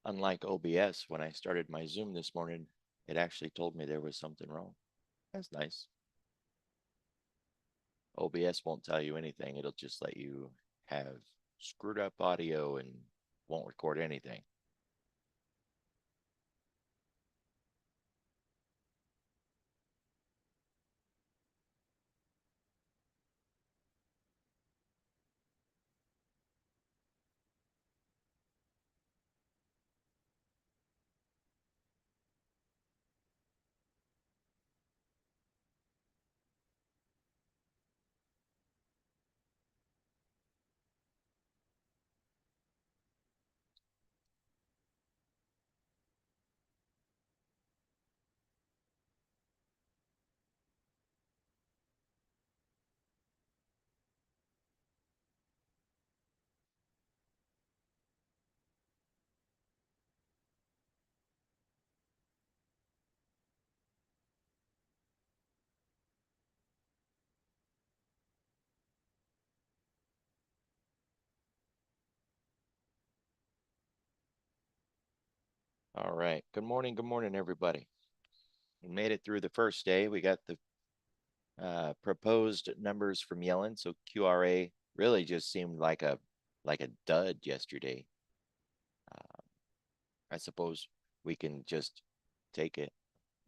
Unlike OBS, when I started my Zoom this morning, it actually told me there was something wrong. That's nice. OBS won't tell you anything. It'll just let you have screwed up audio and won't record anything. All right. Good morning, everybody. We made it through the first day. We got the proposed numbers from Yellen. So QRA really just seemed like a dud yesterday. I suppose we can just take it.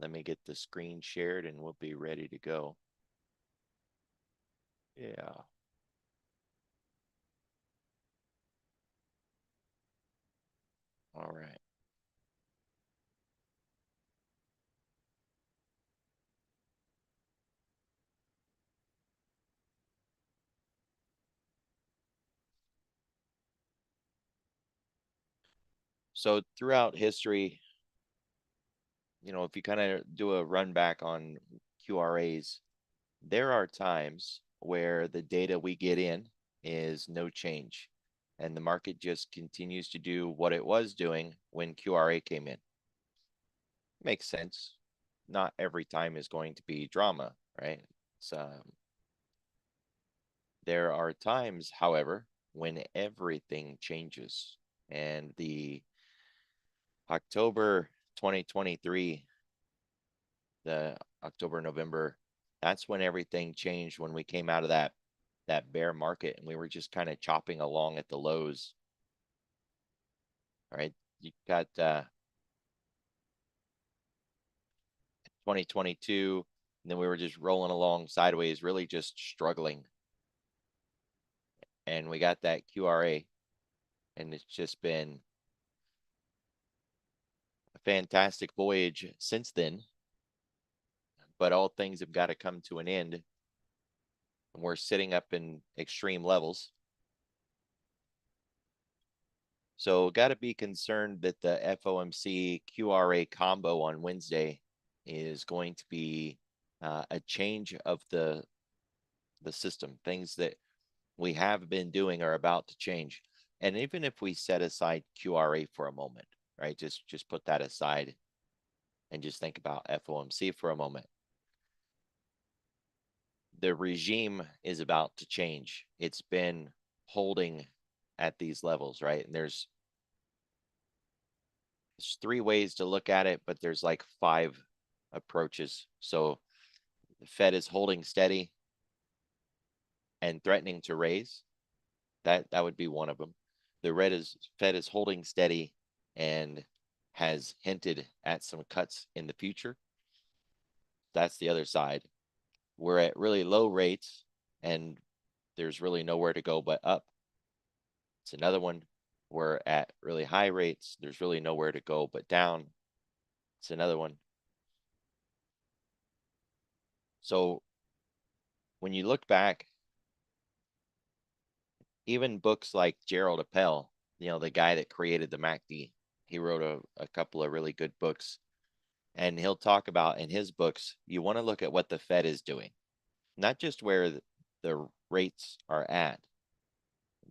Let me get the screen shared and we'll be ready to go. Yeah. All right. So throughout history, if you kind of do a run back on QRAs, there are times where the data we get in is no change and the market just continues to do what it was doing when QRA came in. Makes sense. Not every time is going to be drama, right? There are times, however, when everything changes. And the October 2023, the October, November, that's when everything changed, when we came out of that bear market and we were just kind of chopping along at the lows. All right. You got 2022, and then we were just rolling along sideways, really just struggling. And we got that QRA, and it's just been a fantastic voyage since then. But all things have got to come to an end. And we're sitting up in extreme levels. So got to be concerned that the FOMC QRA combo on Wednesday is going to be a change of the system. Things that we have been doing are about to change. And even if we set aside QRA for a moment, right? Just put that aside and just think about FOMC for a moment. The regime is about to change. It's been holding at these levels, right? And there's three ways to look at it, but there's like 5 approaches. So the Fed is holding steady and threatening to raise. That would be one of them. The Fed is holding steady and has hinted at some cuts in the future. That's the other side. We're at really low rates and there's really nowhere to go but up. It's another one. We're at really high rates. There's really nowhere to go but down. It's another one. So when you look back, even books like Gerald Appel, the guy that created the MACD, he wrote a couple of really good books. And he'll talk about in his books, you want to look at what the Fed is doing, not just where the rates are at,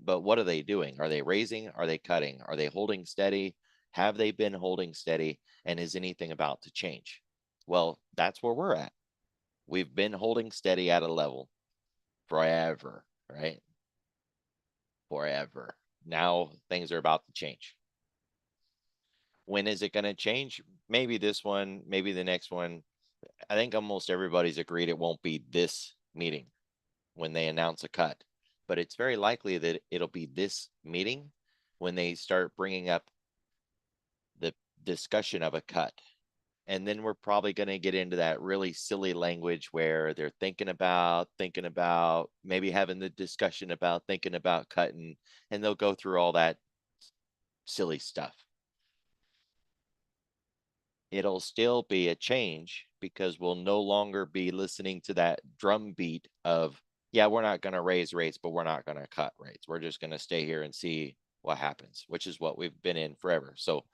but what are they doing? Are they raising? Are they cutting? Are they holding steady? Have they been holding steady? And is anything about to change? Well, that's where we're at. We've been holding steady at a level forever, right? Forever. Now things are about to change. When is it going to change? Maybe this one, maybe the next one. I think almost everybody's agreed it won't be this meeting when they announce a cut, but it's very likely that it'll be this meeting when they start bringing up the discussion of a cut. And then we're probably going to get into that really silly language where they're thinking about, maybe having the discussion about thinking about cutting, and they'll go through all that silly stuff. It'll still be a change because we'll no longer be listening to that drum beat of, yeah, we're not going to raise rates, but we're not going to cut rates. We're just going to stay here and see what happens, which is what we've been in forever. So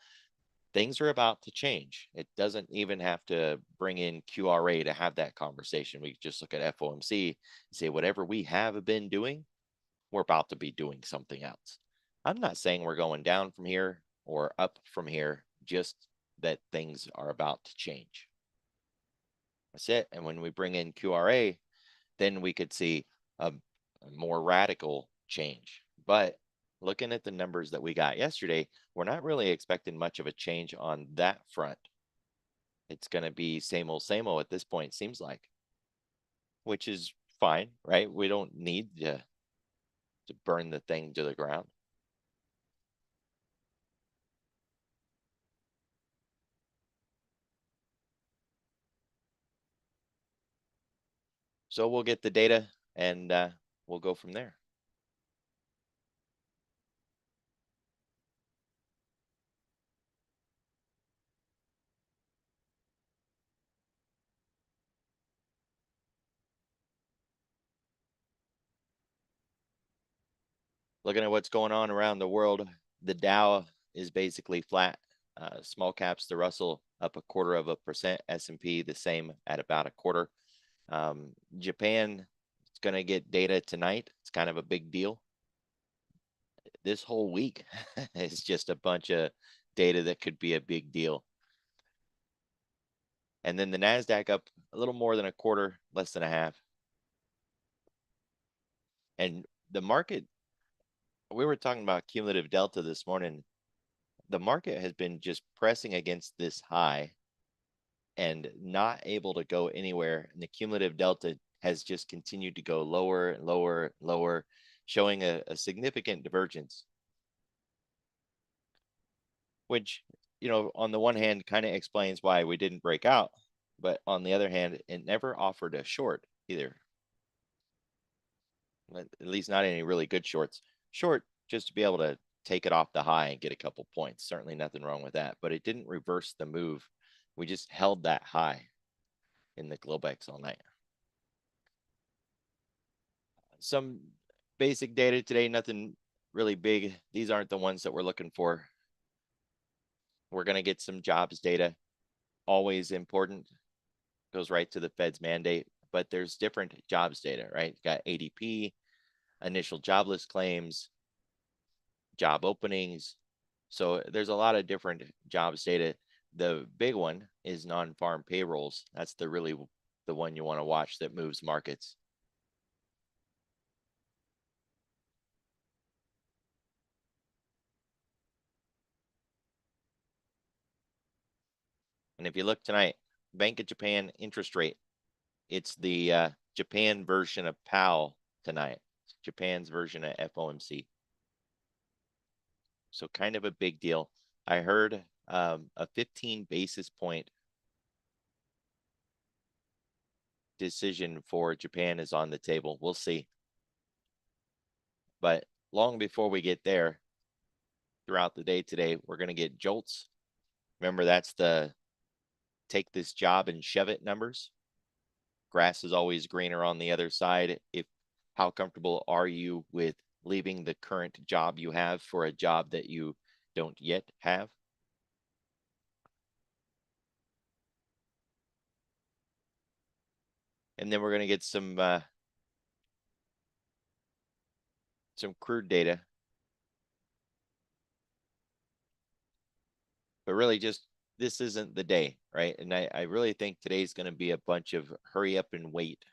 things are about to change. It doesn't even have to bring in QRA to have that conversation. We just look at FOMC and say, whatever we have been doing, we're about to be doing something else. I'm not saying we're going down from here or up from here, just that things are about to change. That's it. And when we bring in QRA, then we could see a more radical change. But looking at the numbers that we got yesterday, we're not really expecting much of a change on that front. It's going to be same old at this point, seems like, which is fine, right? We don't need to burn the thing to the ground. So we'll get the data and we'll go from there. Looking at what's going on around the world, the Dow is basically flat. Small caps, the Russell up 0.25%, S&P the same at about 0.25. Japan is going to get data tonight. It's kind of a big deal. This whole week is just a bunch of data that could be a big deal. And then the NASDAQ up a little more than 0.25, less than 0.5. And the market, we were talking about cumulative delta this morning. The market has been just pressing against this high and not able to go anywhere. And the cumulative delta has just continued to go lower and lower and lower, showing a significant divergence, which, you know, on the one hand, kind of explains why we didn't break out. But on the other hand, it never offered a short either. At least not any really good shorts. Short just to be able to take it off the high and get a couple points. Certainly nothing wrong with that, but it didn't reverse the move. We just held that high in the Globex all night. Some basic data today, nothing really big. These aren't the ones that we're looking for. We're going to get some jobs data, always important, goes right to the Fed's mandate, but there's different jobs data, right? You got ADP, initial jobless claims, job openings. So there's a lot of different jobs data. The big one is non-farm payrolls. That's the one you want to watch that moves markets. And if you look tonight, Bank of Japan interest rate, it's the Japan version of Powell tonight. It's Japan's version of FOMC. So kind of a big deal. I heard a 15 basis point decision for Japan is on the table. We'll see. But long before we get there, throughout the day today, we're going to get jolts. Remember, that's the take this job and shove it numbers. Grass is always greener on the other side. How comfortable are you with leaving the current job you have for a job that you don't yet have? And then we're going to get some crude data. But really just, this isn't the day, right? And I really think today's going to be a bunch of hurry up and wait,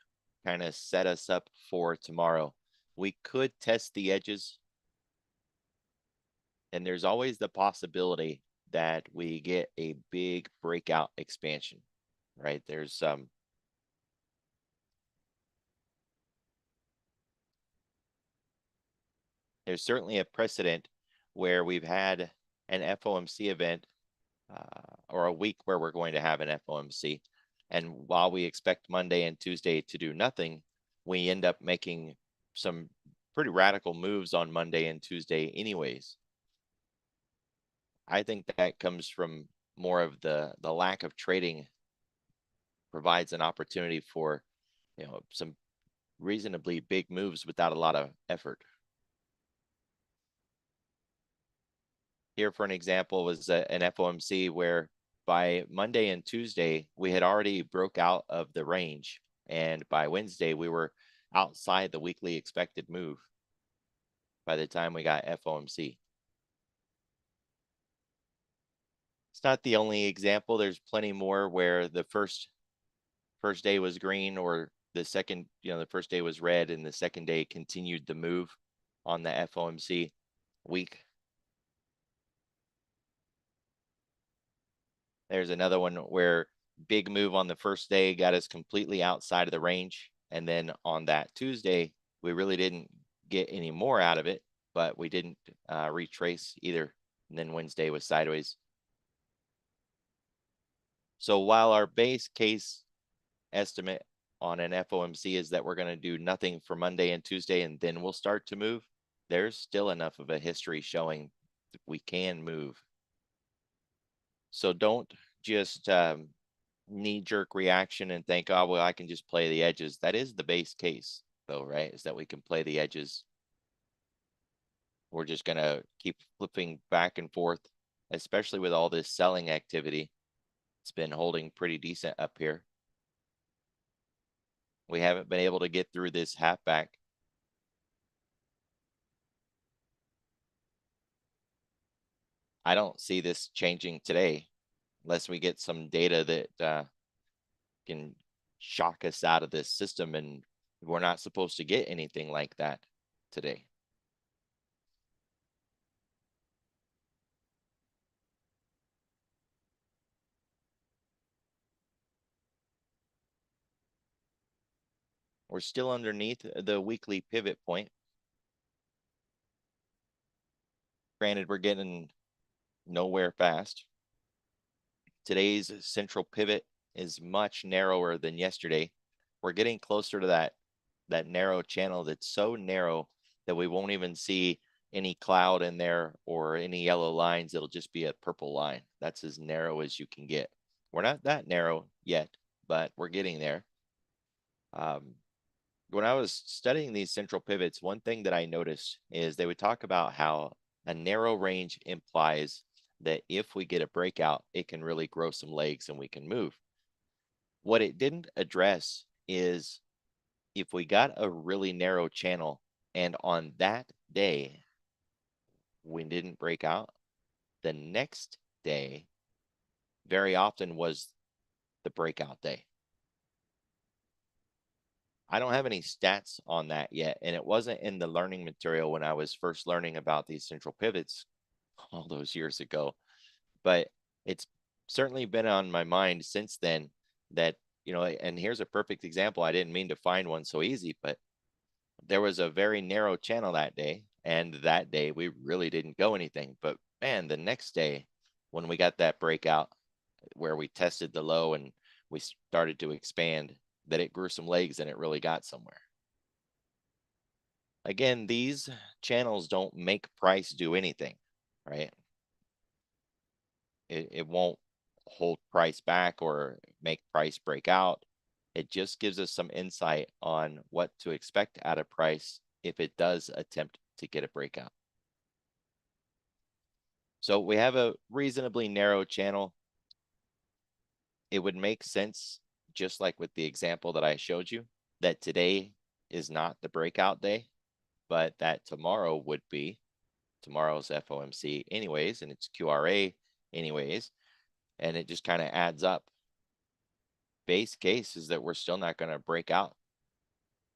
kind of set us up for tomorrow. We could test the edges. And there's always the possibility that we get a big breakout expansion, right? There's certainly a precedent where we've had an FOMC event or a week where we're going to have an FOMC. And while we expect Monday and Tuesday to do nothing, we end up making some pretty radical moves on Monday and Tuesday anyways. I think that comes from more of the lack of trading provides an opportunity for, some reasonably big moves without a lot of effort. Here, for an example, was an FOMC where by Monday and Tuesday, we had already broke out of the range. And by Wednesday, we were outside the weekly expected move by the time we got FOMC. It's not the only example. There's plenty more where the first day was green, or the second, the first day was red and the second day continued the move on the FOMC week. There's another one where big move on the first day got us completely outside of the range. And then on that Tuesday, we really didn't get any more out of it, but we didn't retrace either. And then Wednesday was sideways. So while our base case estimate on an FOMC is that we're going to do nothing for Monday and Tuesday and then we'll start to move, there's still enough of a history showing that we can move. So don't just knee-jerk reaction and think, oh, well, I can just play the edges. That is the base case, though, right? Is that we can play the edges. We're just going to keep flipping back and forth, especially with all this selling activity. It's been holding pretty decent up here. We haven't been able to get through this halfback. I don't see this changing today unless we get some data that can shock us out of this system, and we're not supposed to get anything like that today. We're still underneath the weekly pivot point. Granted, we're getting nowhere fast. Today's central pivot is much narrower than yesterday. We're getting closer to that narrow channel that's so narrow that we won't even see any cloud in there or any yellow lines. It'll just be a purple line. That's as narrow as you can get. We're not that narrow yet, but we're getting there. When I was studying these central pivots, one thing that I noticed is they would talk about how a narrow range implies that if we get a breakout, it can really grow some legs and we can move. What it didn't address is if we got a really narrow channel and on that day we didn't break out, the next day very often was the breakout day. I don't have any stats on that yet, and it wasn't in the learning material when I was first learning about these central pivots all those years ago, but it's certainly been on my mind since then that, and here's a perfect example. I didn't mean to find one so easy, but there was a very narrow channel that day, and that day we really didn't go anything. But man, the next day when we got that breakout where we tested the low and we started to expand, that it grew some legs and it really got somewhere. Again, these channels don't make price do anything, right? It won't hold price back or make price break out. It just gives us some insight on what to expect out of price if it does attempt to get a breakout. So we have a reasonably narrow channel. It would make sense, just like with the example that I showed you, that today is not the breakout day, but that tomorrow would be. Tomorrow's FOMC anyways, and it's QRA anyways, and it just kind of adds up. Base case is that we're still not going to break out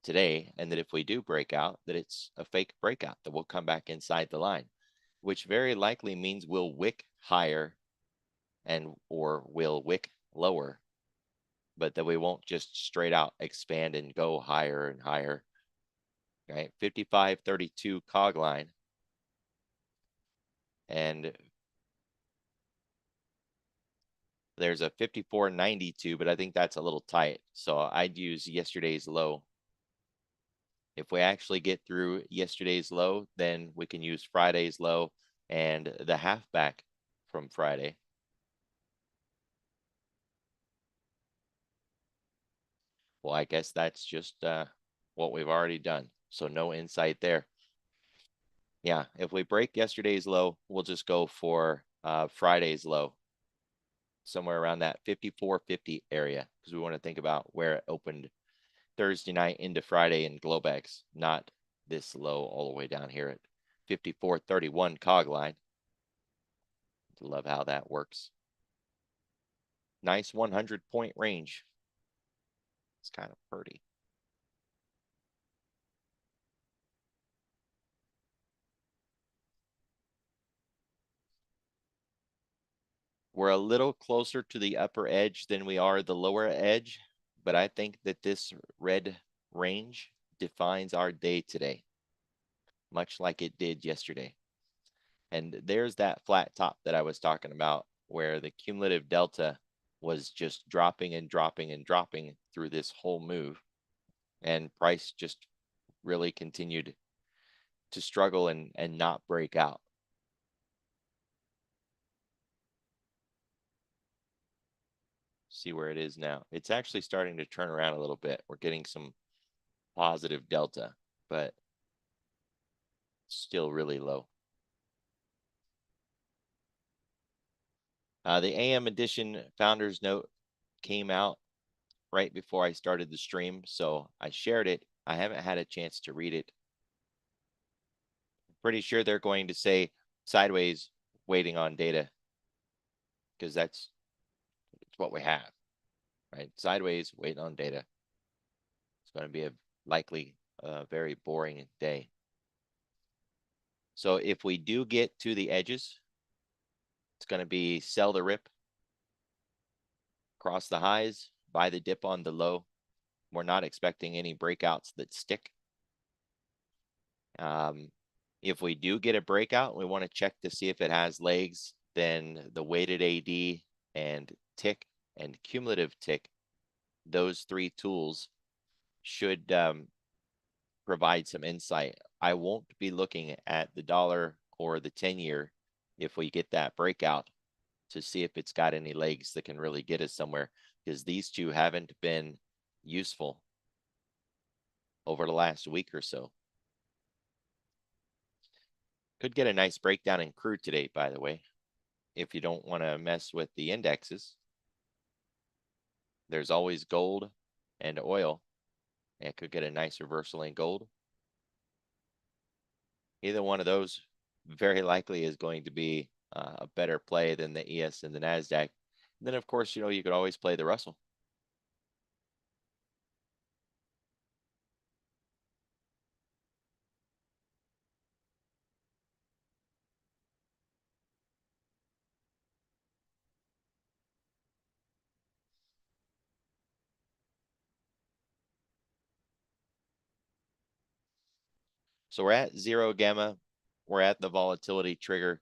today, and that if we do break out, that it's a fake breakout, that we'll come back inside the line, which very likely means we'll wick higher and or will wick lower, but that we won't just straight out expand and go higher and higher. Right, 55.32 cog line, and there's a 54.92, but I think that's a little tight, so I'd use yesterday's low. If we actually get through yesterday's low, then we can use Friday's low and the halfback from Friday. Well, I guess that's just what we've already done. So no insight there. Yeah, if we break yesterday's low, we'll just go for Friday's low, somewhere around that 54.50 area, because we want to think about where it opened Thursday night into Friday in Globex, not this low all the way down here at 54.31 cog line. Love how that works. Nice 100-point range. It's kind of pretty. We're a little closer to the upper edge than we are the lower edge, but I think that this red range defines our day today, much like it did yesterday. And there's that flat top that I was talking about, where the cumulative delta was just dropping and dropping and dropping through this whole move. And price just really continued to struggle and not break out. See where it is now. It's actually starting to turn around a little bit. We're getting some positive delta, but still really low. The AM edition founder's note came out right before I started the stream, so I shared it. I haven't had a chance to read it. Pretty sure they're going to say sideways, waiting on data, because that's what we have, right? Sideways, waiting on data. It's going to be a likely very boring day. So if we do get to the edges, it's going to be sell the rip, cross the highs, buy the dip on the low. We're not expecting any breakouts that stick. If we do get a breakout, we want to check to see if it has legs, then the weighted AD and tick and cumulative tick, those three tools should provide some insight. I won't be looking at the dollar or the 10-year if we get that breakout to see if it's got any legs that can really get us somewhere, because these two haven't been useful over the last week or so. Could get a nice breakdown in crude today, by the way, if you don't want to mess with the indexes. There's always gold and oil. It could get a nice reversal in gold. Either one of those very likely is going to be a better play than the ES and the NASDAQ. And then, of course, you could always play the Russell. So we're at 0 gamma. We're at the volatility trigger.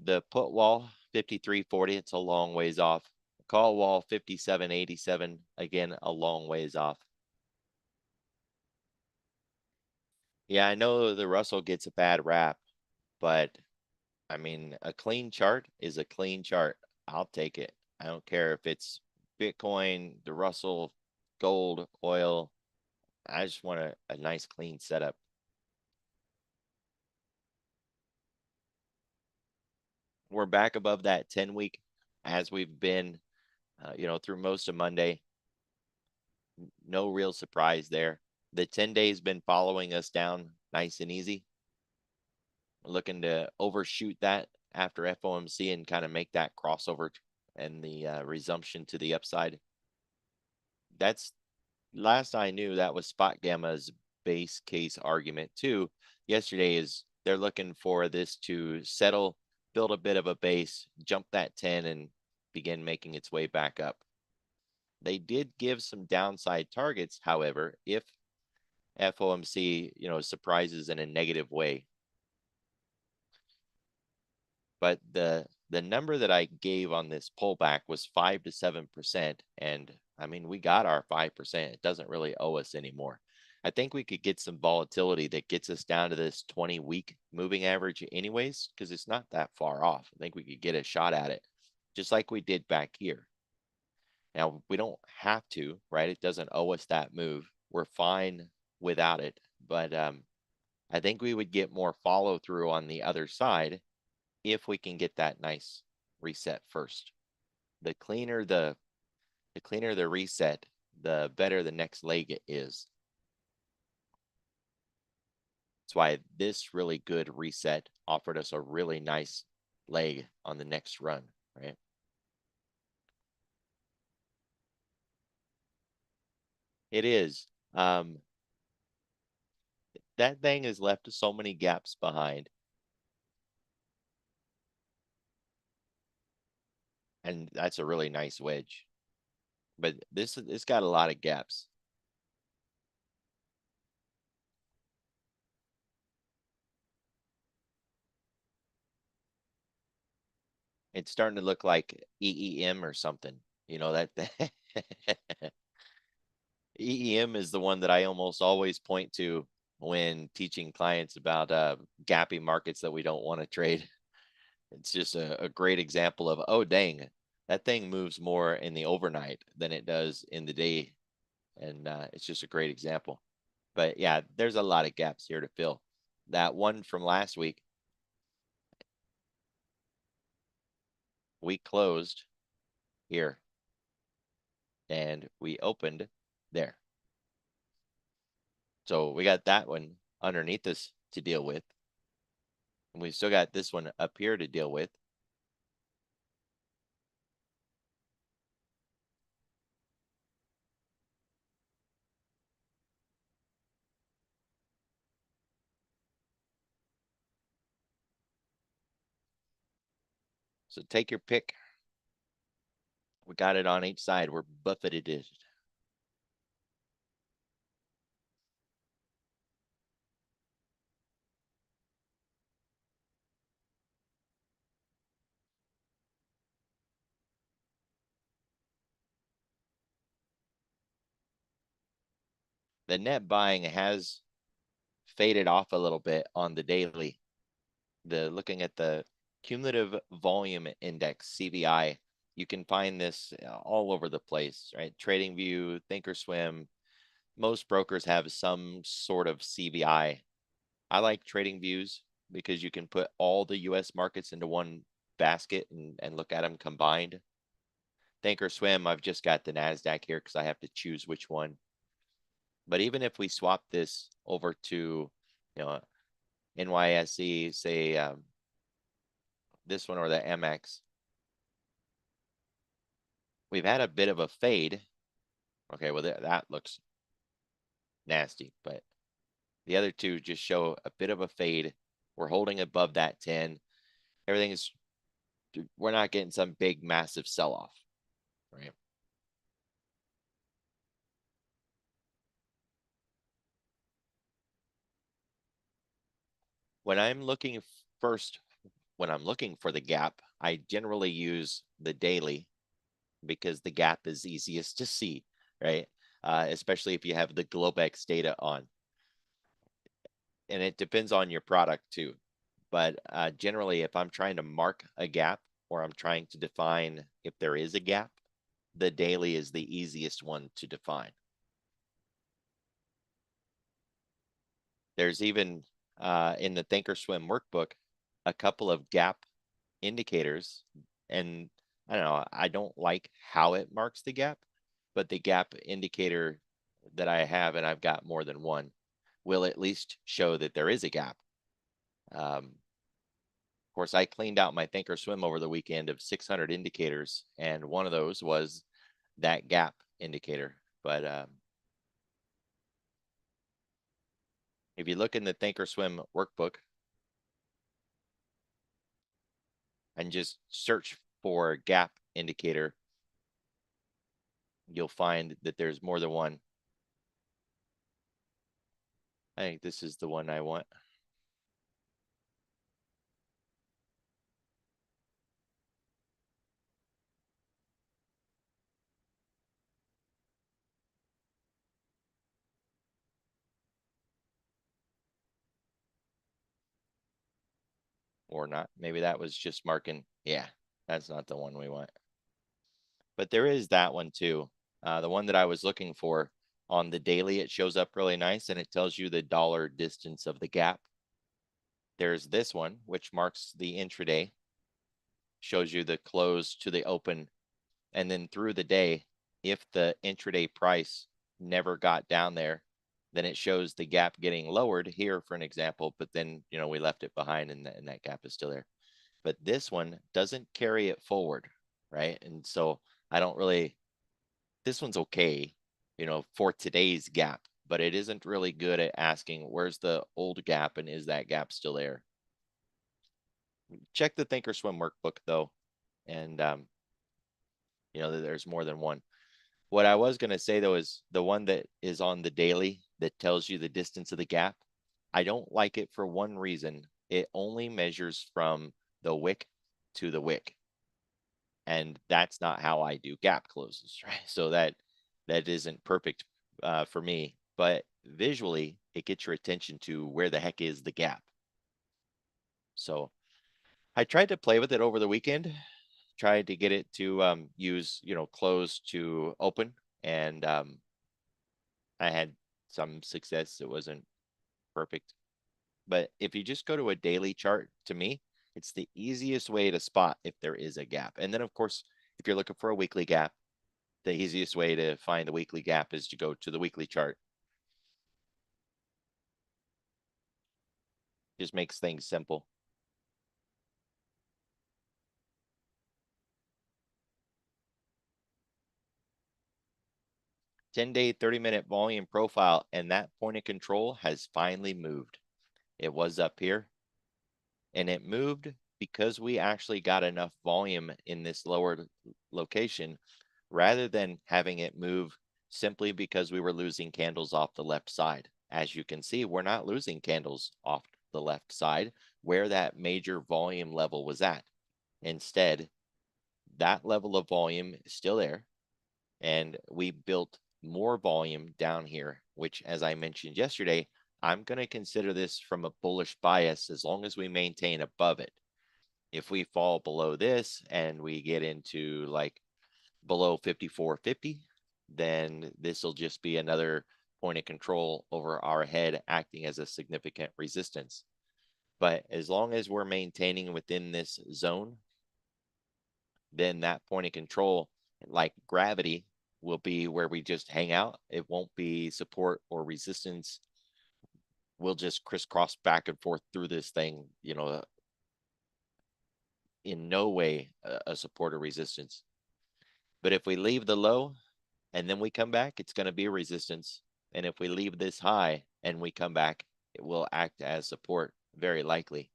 The put wall, 53.40, it's a long ways off. Call wall, 57.87, again, a long ways off. Yeah, I know the Russell gets a bad rap, but I mean, a clean chart is a clean chart. I'll take it. I don't care if it's Bitcoin, the Russell, gold, oil. I just want a nice clean setup. We're back above that 10-week as we've been, through most of Monday. No real surprise there. The 10-day has been following us down nice and easy. Looking to overshoot that after FOMC and kind of make that crossover and the resumption to the upside. That's last I knew, that was Spot Gamma's base case argument too. Yesterday is they're looking for this to settle build a bit of a base, jump that 10, and begin making its way back up. They did give some downside targets, however, if FOMC, surprises in a negative way. But the number that I gave on this pullback was 5 to 7%. And I mean, we got our 5%. It doesn't really owe us anymore. I think we could get some volatility that gets us down to this 20-week moving average anyways, because it's not that far off. I think we could get a shot at it, just like we did back here. Now, we don't have to, right? It doesn't owe us that move. We're fine without it. But I think we would get more follow through on the other side if we can get that nice reset first. The cleaner the reset, the better the next leg is. That's why this really good reset offered us a really nice leg on the next run, right? It is. That thing has left so many gaps behind. And that's a really nice wedge. But it's got a lot of gaps. It's starting to look like EEM or something. That EEM is the one that I almost always point to when teaching clients about gappy markets that we don't want to trade. It's just a great example of, oh, dang, that thing moves more in the overnight than it does in the day. And it's just a great example. But yeah, there's a lot of gaps here to fill. That one from last week, we closed here and we opened there. So we got that one underneath us to deal with. And we still got this one up here to deal with. So take your pick. We got it on each side. We're buffeted it. The net buying has faded off a little bit on the daily. Looking at the cumulative volume index, CVI, you can find this all over the place, right? TradingView, Thinkorswim, most brokers have some sort of CVI. I like TradingViews because you can put all the US markets into one basket and look at them combined. Thinkorswim, I've just got the NASDAQ here because I have to choose which one. But even if we swap this over to, NYSE, say this one or the MX, we've had a bit of a fade. Okay, well, that looks nasty, but the other two just show a bit of a fade. We're holding above that 10. Everything is, we're not getting some big, massive sell-off, right? When I'm looking first, when I'm looking for the gap, I generally use the daily because the gap is easiest to see, right? Especially if you have the Globex data on. And it depends on your product too. But generally, if I'm trying to mark a gap or I'm trying to define if there is a gap, the daily is the easiest one to define. There's even in the Thinkorswim workbook a couple of gap indicators, and I don't know, I don't like how it marks the gap, but the gap indicator that I have, and I've got more than one, will at least show that there is a gap. Of course, I cleaned out my Thinkorswim over the weekend of 600 indicators, and one of those was that gap indicator. But if you look in the Thinkorswim workbook, and just search for gap indicator, you'll find that there's more than one. I think this is the one I want. Or not. Maybe that was just marking. Yeah, that's not the one we want. But there is that one too. The one that I was looking for on the daily, it shows up really nice and it tells you the dollar distance of the gap. There's this one, which marks the intraday, shows you the close to the open. And then through the day, if the intraday price never got down there, then it shows the gap getting lowered here for an example, but then, we left it behind and that gap is still there. But this one doesn't carry it forward, right? And so I don't really, this one's okay, for today's gap, but it isn't really good at asking where's the old gap and is that gap still there? Check the Thinkorswim workbook though, and there's more than one. What I was going to say though is the one that is on the daily that tells you the distance of the gap. I don't like it for one reason. It only measures from the wick to the wick. And that's not how I do gap closes, right? So that isn't perfect for me, but visually it gets your attention to where the heck is the gap. So I tried to play with it over the weekend, tried to get it to use, close to open, and I had some success. It wasn't perfect, but if you just go to a daily chart, to me, it's the easiest way to spot if there is a gap. And then of course, if you're looking for a weekly gap, the easiest way to find the weekly gap is to go to the weekly chart. Just makes things simple. Ten-day, 30-minute volume profile, and that point of control has finally moved. It was up here, and it moved because we actually got enough volume in this lower location rather than having it move simply because we were losing candles off the left side. As you can see, we're not losing candles off the left side where that major volume level was at. Instead, that level of volume is still there, and we built more volume down here, which, as I mentioned yesterday, I'm going to consider this from a bullish bias as long as we maintain above it. If we fall below this and we get into like below 54.50, then this will just be another point of control over our head acting as a significant resistance. But as long as we're maintaining within this zone, then that point of control, like gravity, will be where we just hang out. It won't be support or resistance. We'll just crisscross back and forth through this thing, in no way a support or resistance. But if we leave the low and then we come back, it's going to be a resistance. And if we leave this high and we come back, it will act as support, very likely.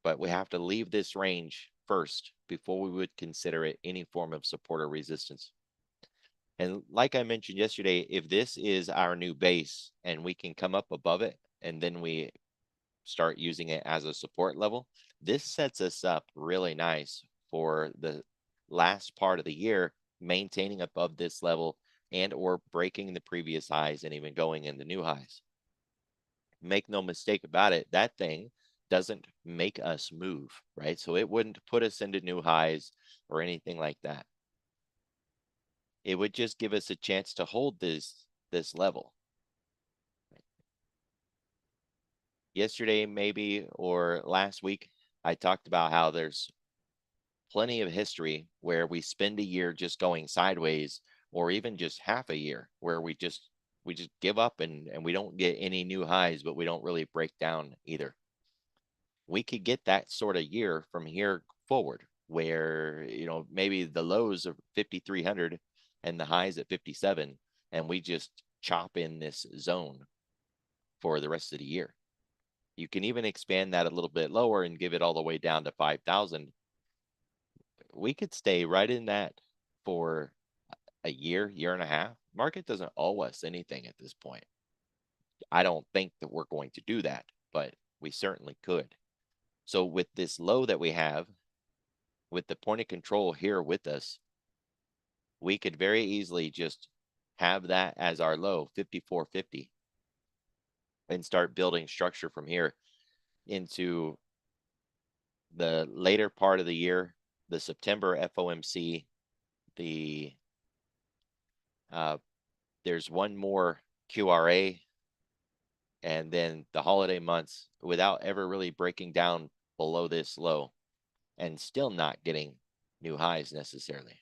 But we have to leave this range first before we would consider it any form of support or resistance. And like I mentioned yesterday, if this is our new base and we can come up above it and then we start using it as a support level, this sets us up really nice for the last part of the year, maintaining above this level and or breaking the previous highs and even going into new highs. Make no mistake about it, that thing doesn't make us move, right? So it wouldn't put us into new highs or anything like that. It would just give us a chance to hold this level. Yesterday, maybe, or last week, I talked about how there's plenty of history where we spend a year just going sideways, or even just half a year where we just give up and we don't get any new highs, but we don't really break down either. We could get that sort of year from here forward where, maybe the lows are 5,300 and the highs at 57, and we just chop in this zone for the rest of the year. You can even expand that a little bit lower and give it all the way down to 5,000. We could stay right in that for a year, year and a half. Market doesn't owe us anything at this point. I don't think that we're going to do that, but we certainly could. So with this low that we have, with the point of control here with us, we could very easily just have that as our low, 54.50, and start building structure from here into the later part of the year, the September FOMC, there's one more QRA, and then the holiday months without ever really breaking down below this low and still not getting new highs necessarily.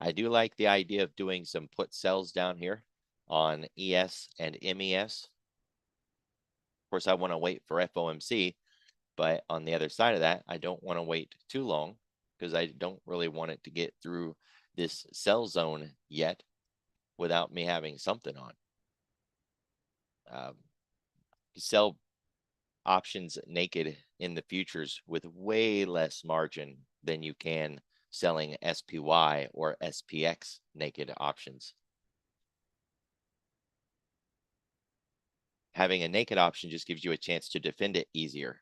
I do like the idea of doing some put sells down here on ES and MES. Of course, I want to wait for FOMC, but on the other side of that, I don't want to wait too long because I don't really want it to get through this sell zone yet without me having something on. Sell options naked in the futures with way less margin than you can selling SPY or SPX naked options. Having a naked option just gives you a chance to defend it easier.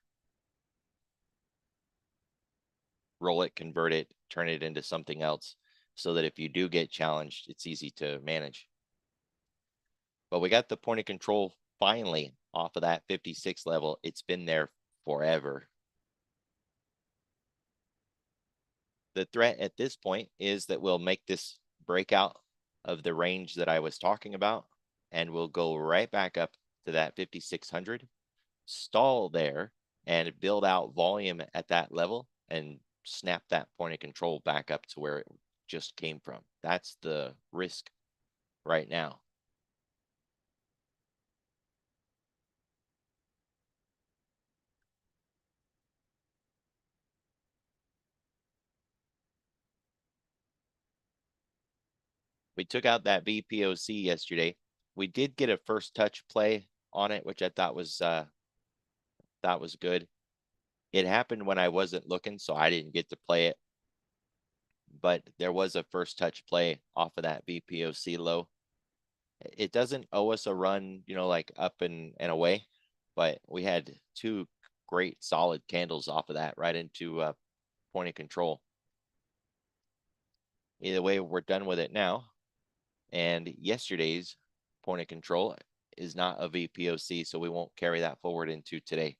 Roll it, convert it, turn it into something else so that if you do get challenged, it's easy to manage. But we got the point of control finally off of that 56 level. It's been there forever. The threat at this point is that we'll make this breakout of the range that I was talking about, and we'll go right back up to that 5,600, stall there, and build out volume at that level and snap that point of control back up to where it just came from. That's the risk right now. We took out that VPOC yesterday. We did get a first touch play on it, which I thought was good. It happened when I wasn't looking, so I didn't get to play it. But there was a first touch play off of that VPOC low. It doesn't owe us a run, like up and away, but we had two great solid candles off of that right into point of control. Either way, we're done with it now. And yesterday's point of control is not a VPOC, so we won't carry that forward into today.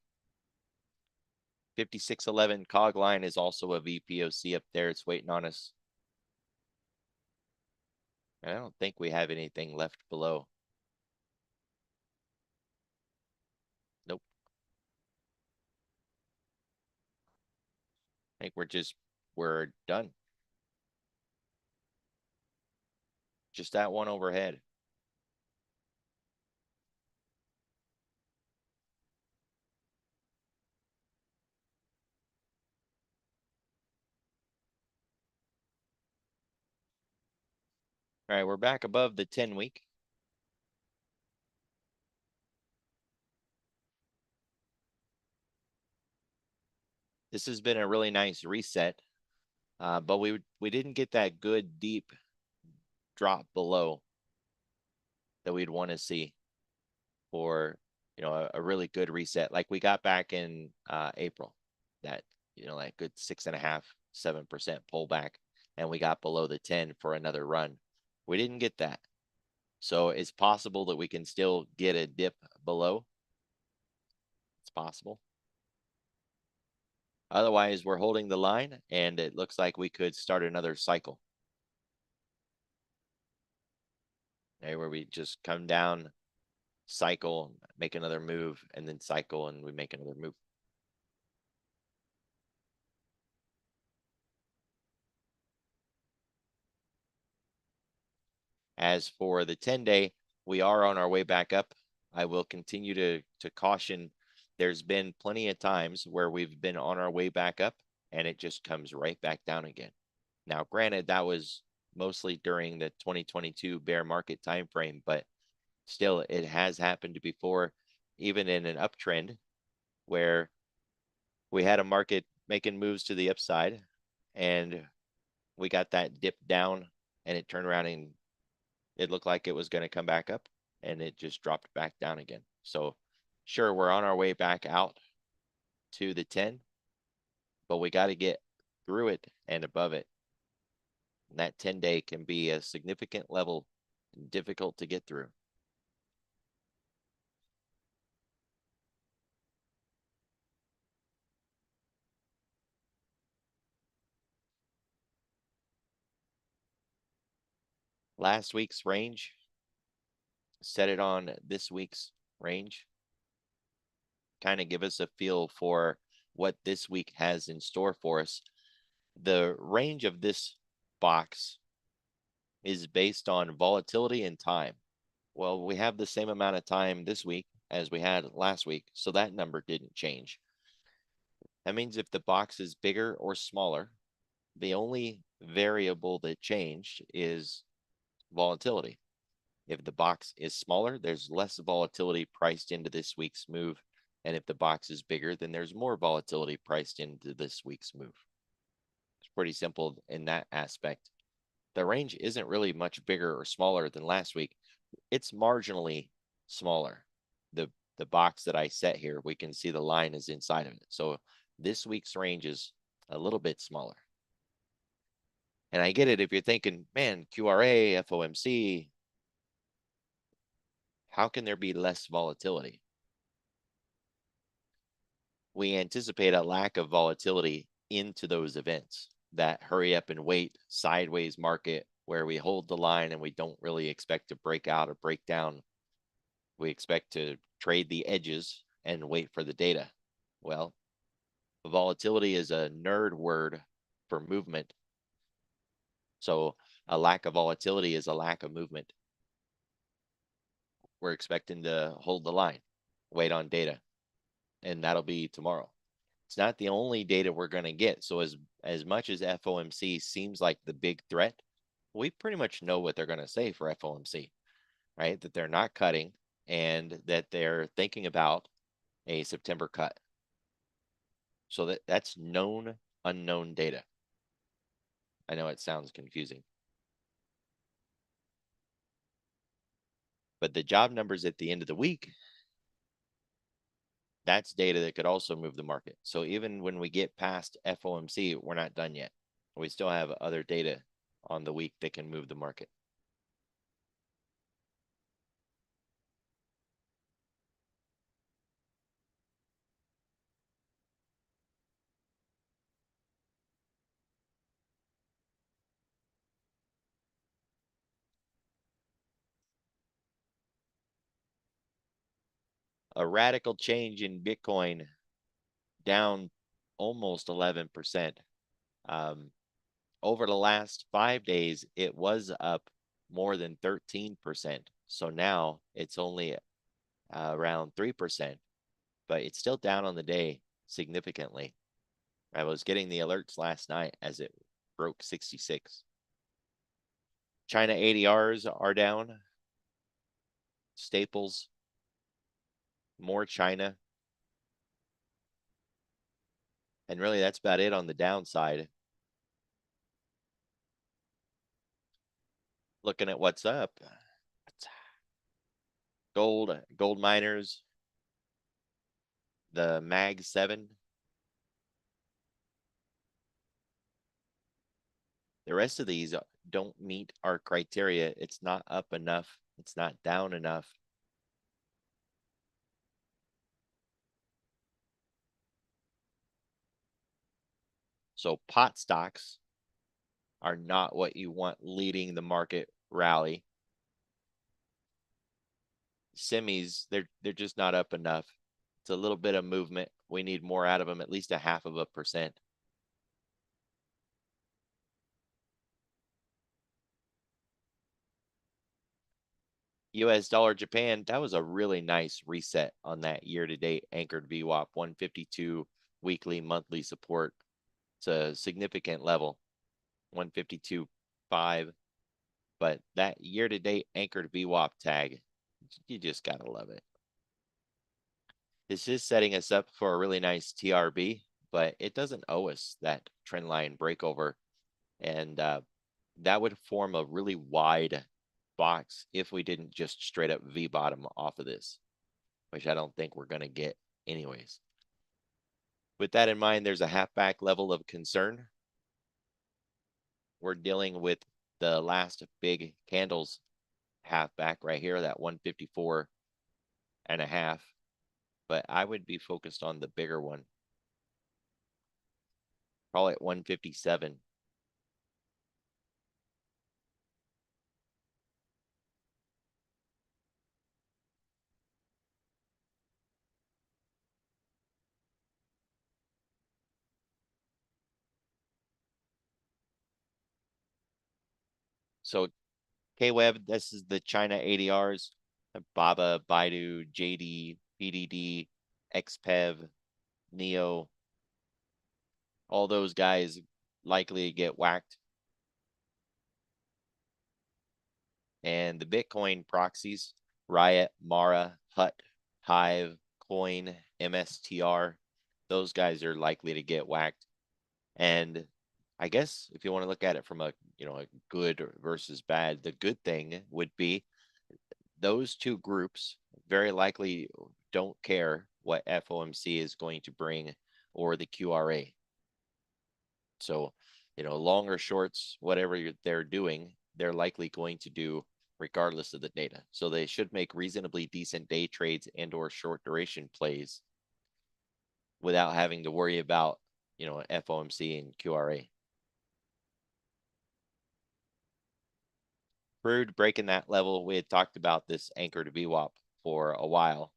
5611 cog line is also a VPOC up there. It's waiting on us. I don't think we have anything left below. Nope. I think we're done. Just that one overhead. All right, we're back above the 10-week. This has been a really nice reset, but we didn't get that good deep drop below that we'd want to see for a really good reset like we got back in April. That that good 6.5%, 7% pullback, and we got below the 10 for another run. We didn't get that, so it's possible that we can still get a dip below. It's possible. Otherwise, we're holding the line, and it looks like we could start another cycle. Okay, where we just come down, cycle, make another move, and then cycle, and we make another move. As for the 10-day, we are on our way back up. I will continue to caution. There's been plenty of times where we've been on our way back up and it just comes right back down again. Now, granted, that was mostly during the 2022 bear market time frame, but still, it has happened before. even in an uptrend where we had a market making moves to the upside and we got that dip down and it turned around and it looked like it was going to come back up and it just dropped back down again. So sure, we're on our way back out to the 10, but we got to get through it and above it. And that 10-day can be a significant level and difficult to get through. Last week's range, set it on this week's range. Kind of give us a feel for what this week has in store for us. The range of this box is based on volatility and time. Well, we have the same amount of time this week as we had last week, so that number didn't change. That means if the box is bigger or smaller, the only variable that changed is volatility. If the box is smaller, there's less volatility priced into this week's move. And if the box is bigger, then there's more volatility priced into this week's move. It's pretty simple in that aspect. The range isn't really much bigger or smaller than last week. It's marginally smaller. The box that I set here, we can see the line is inside of it. So this week's range is a little bit smaller. And I get it if you're thinking, man, QRA, FOMC, how can there be less volatility? We anticipate a lack of volatility into those events, that hurry up and wait sideways market where we hold the line and we don't really expect to break out or break down. We expect to trade the edges and wait for the data. Well, volatility is a nerd word for movement. So a lack of volatility is a lack of movement. We're expecting to hold the line, wait on data, and that'll be tomorrow. It's not the only data we're going to get. So as much as FOMC seems like the big threat, we pretty much know what they're going to say for FOMC, right? That they're not cutting and that they're thinking about a September cut. So that's known, unknown data. I know it sounds confusing. But the job numbers at the end of the week, that's data that could also move the market. So even when we get past FOMC, we're not done yet. We still have other data on the week that can move the market. A radical change in Bitcoin, down almost 11%. Over the last 5 days, it was up more than 13%. So now it's only around 3%, but it's still down on the day significantly. I was getting the alerts last night as it broke 66. China ADRs are down. Staples, more China. And really, that's about it on the downside. Looking at what's up. Gold miners, the Mag 7. The rest of these don't meet our criteria. It's not up enough. It's not down enough. So pot stocks are not what you want leading the market rally. Semis, they're just not up enough. It's a little bit of movement. We need more out of them, at least 0.5%. US dollar Japan, that was a really nice reset on that year-to-date anchored VWAP, 152 weekly, monthly support. It's a significant level, 152.5. But that year-to-date anchored VWAP tag, you just gotta love it. This is setting us up for a really nice TRB, but it doesn't owe us that trend line breakover. And that would form a really wide box if we didn't just straight up V bottom off of this, which I don't think we're going to get anyways. With that in mind, there's a halfback level of concern. We're dealing with the last big candles halfback right here, that 154.5. But I would be focused on the bigger one. Probably at 157. So K-Web, this is the China ADRs. Baba, Baidu, JD, PDD, XPEV, Neo. All those guys likely get whacked. And the Bitcoin proxies, Riot, Mara, Hut, Hive, Coin, MSTR, those guys are likely to get whacked. And I guess if you want to look at it from a good versus bad, the good thing would be those two groups very likely don't care what FOMC is going to bring or the QRA. So, long or shorts, whatever they're doing, they're likely going to do regardless of the data. So they should make reasonably decent day trades and or short duration plays without having to worry about, FOMC and QRA. Crude breaking that level. We had talked about this anchor to VWAP for a while.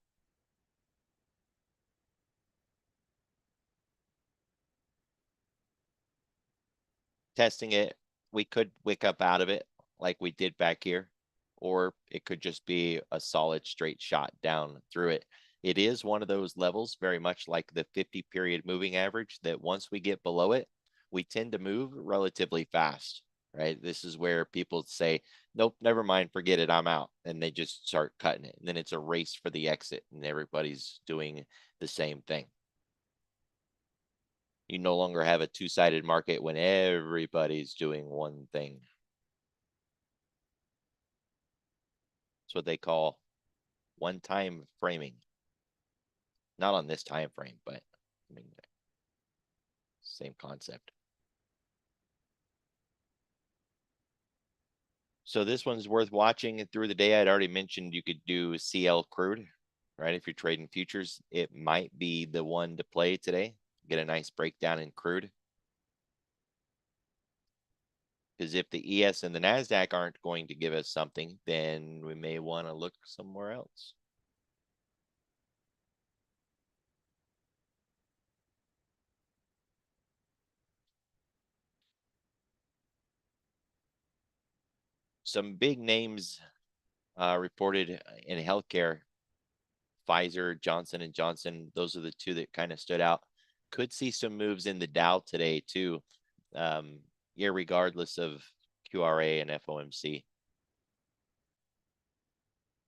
Testing it, we could wick up out of it like we did back here, or it could just be a solid straight shot down through it. It is one of those levels, very much like the 50 period moving average, that once we get below it, we tend to move relatively fast, right? This is where people say, nope, never mind, forget it, I'm out. And they just start cutting it. And then it's a race for the exit, and everybody's doing the same thing. You no longer have a two-sided market when everybody's doing one thing. It's what they call one-time framing. Not on this time frame, but I mean, same concept. So this one's worth watching through the day. I'd already mentioned you could do CL crude, right? If you're trading futures, it might be the one to play today. Get a nice breakdown in crude. Because if the ES and the NASDAQ aren't going to give us something, then we may want to look somewhere else. Some big names reported in healthcare. Pfizer, Johnson & Johnson, those are the two that kind of stood out. Could see some moves in the Dow today too, regardless of QRA and FOMC.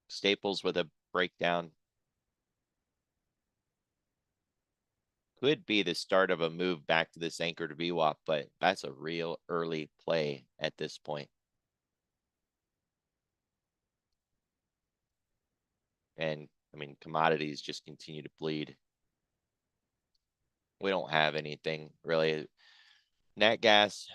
Staples with a breakdown. Could be the start of a move back to this anchor to VWAP, but that's a real early play at this point. And I mean, commodities just continue to bleed. We don't have anything really. Nat gas,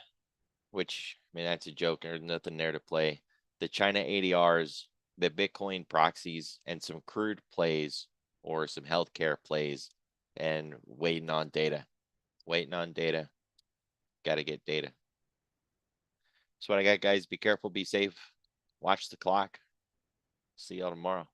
which, I mean, that's a joke. There's nothing there to play. The China ADRs, the Bitcoin proxies, and some crude plays or some healthcare plays, and waiting on data. Waiting on data. Got to get data. That's what I got, guys. Be careful, be safe. Watch the clock. See y'all tomorrow.